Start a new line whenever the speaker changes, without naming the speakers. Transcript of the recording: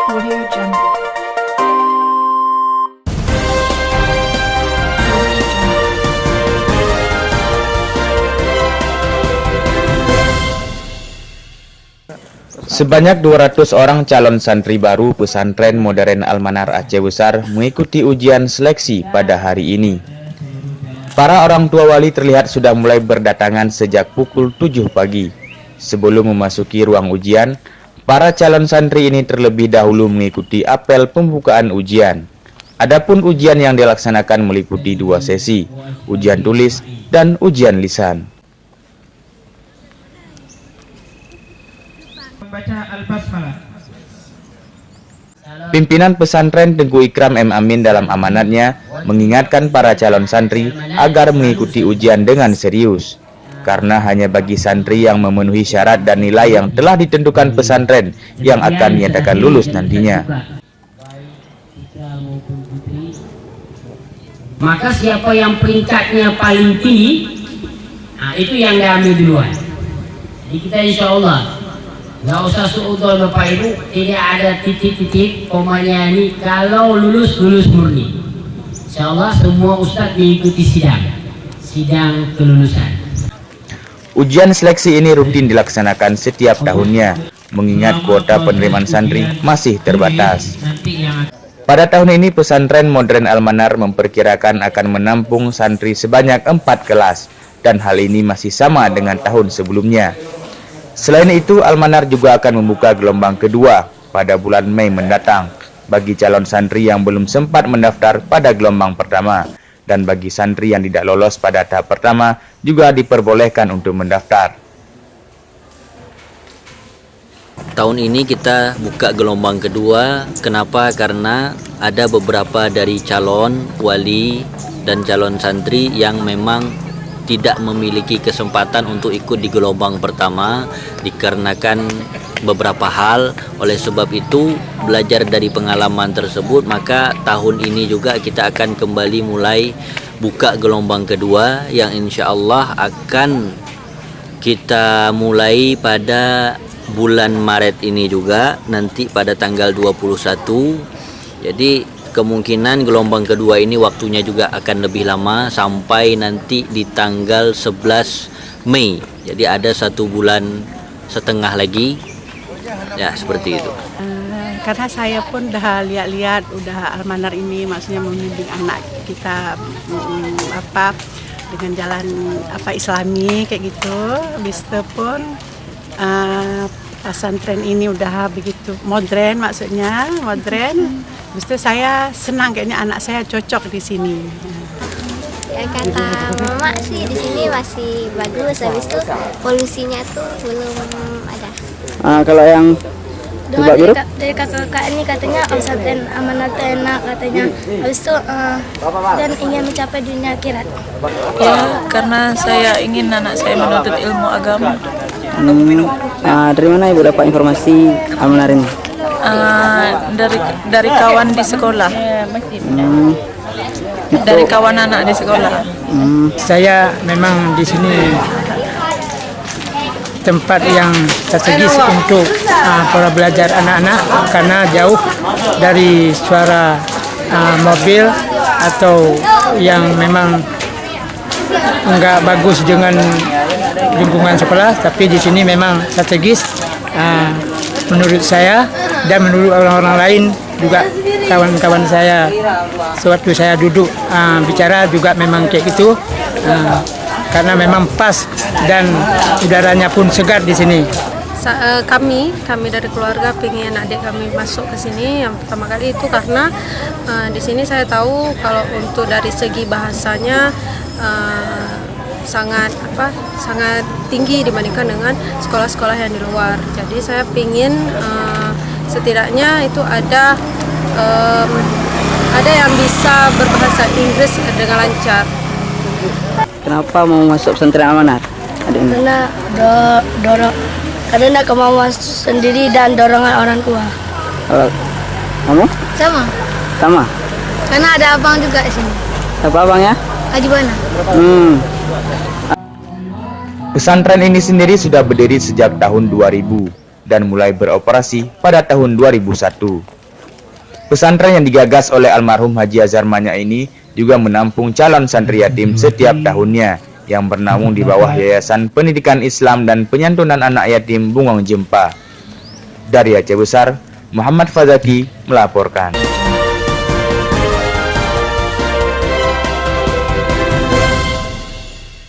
Audio Jungle.
Sebanyak 200 orang calon santri baru pesantren modern Al-Manar Aceh Besar mengikuti ujian seleksi pada hari ini. Para orang tua wali terlihat sudah mulai berdatangan sejak pukul 7 pagi. Sebelum memasuki ruang ujian, para calon santri ini terlebih dahulu mengikuti apel pembukaan ujian. Adapun ujian yang dilaksanakan meliputi 2 sesi, ujian tulis dan ujian lisan. Pimpinan pesantren Tengku Ikram M. Amin dalam amanatnya mengingatkan para calon santri agar mengikuti ujian dengan serius. Karena hanya bagi santri yang memenuhi syarat dan nilai yang telah ditentukan pesantren yang akan dinyatakan lulus nantinya.
Maka siapa yang peringkatnya paling tinggi, itu yang diambil duluan. Jadi kita insya Allah nggak usah suudon Bapak Ibu, tidak ada titik-titik komanya ini. Kalau lulus murni. Insya Allah semua ustadz diikuti sidang kelulusan.
Ujian seleksi ini rutin dilaksanakan setiap tahunnya, mengingat kuota penerimaan santri masih terbatas. Pada tahun ini pesantren modern Al-Manar memperkirakan akan menampung santri sebanyak 4 kelas, dan hal ini masih sama dengan tahun sebelumnya. Selain itu, Al-Manar juga akan membuka gelombang kedua pada bulan Mei mendatang bagi calon santri yang belum sempat mendaftar pada gelombang pertama, dan bagi santri yang tidak lolos pada tahap pertama juga diperbolehkan untuk mendaftar.
Tahun ini kita buka gelombang kedua. Kenapa? Karena ada beberapa dari calon wali dan calon santri yang memang tidak memiliki kesempatan untuk ikut di gelombang pertama dikarenakan beberapa hal. Oleh sebab itu, belajar dari pengalaman tersebut, maka tahun ini juga kita akan kembali mulai buka gelombang kedua yang insya Allah akan kita mulai pada bulan Maret ini juga, nanti pada tanggal 21. Jadi kemungkinan gelombang kedua ini waktunya juga akan lebih lama sampai nanti di tanggal 11 Mei. Jadi ada 1 bulan setengah lagi. Ya, seperti itu.
Karena saya pun udah lihat-lihat, udah Al-Manar ini maksudnya membimbing anak kita dengan jalan Islami kayak gitu. Habis itu pun pesantren ini udah begitu modern, maksudnya modern. Habis itu saya senang, kayaknya anak saya cocok di sini.
Ya, kata mama sih di sini masih bagus. Habis itu polusinya tuh belum ada.
Kalau yang
Dari kakak ini katanya pesantren amanat enak katanya. Habis itu dan ingin mencapai dunia akhirat.
Ya, karena saya ingin anak saya menuntut ilmu agama.
Dari mana Ibu dapat informasi Al-Manar ini?
Dari kawan di sekolah. Dari kawan anak di sekolah.
Saya memang di sini tempat yang strategis untuk para belajar anak-anak karena jauh dari suara mobil atau yang memang enggak bagus dengan lingkungan sekolah. Tapi di sini memang strategis menurut saya dan menurut orang-orang lain juga, kawan-kawan saya sewaktu saya duduk bicara juga memang kayak gitu, karena memang pas dan udaranya pun segar di sini.
Kami dari keluarga pengen adik kami masuk ke sini yang pertama kali itu karena di sini saya tahu kalau untuk dari segi bahasanya sangat tinggi dibandingkan dengan sekolah-sekolah yang di luar. Jadi saya pengen setidaknya itu ada yang bisa berbahasa Inggris dengan lancar.
Kenapa mau masuk pesantren Al-Manar?
Karena kemauan sendiri dan dorongan orang tua.
Kamu? Sama?
Karena ada abang juga di sini.
Siapa abangnya?
Haji Bana.
Pesantren ini sendiri sudah berdiri sejak tahun 2000 dan mulai beroperasi pada tahun 2001. Pesantren yang digagas oleh almarhum Haji Azhar Manya ini juga menampung calon santri yatim setiap tahunnya yang bernaung di bawah Yayasan Pendidikan Islam dan Penyantunan Anak Yatim Bungong Jempa. Dari Aceh Besar, Muhammad Fazaki melaporkan.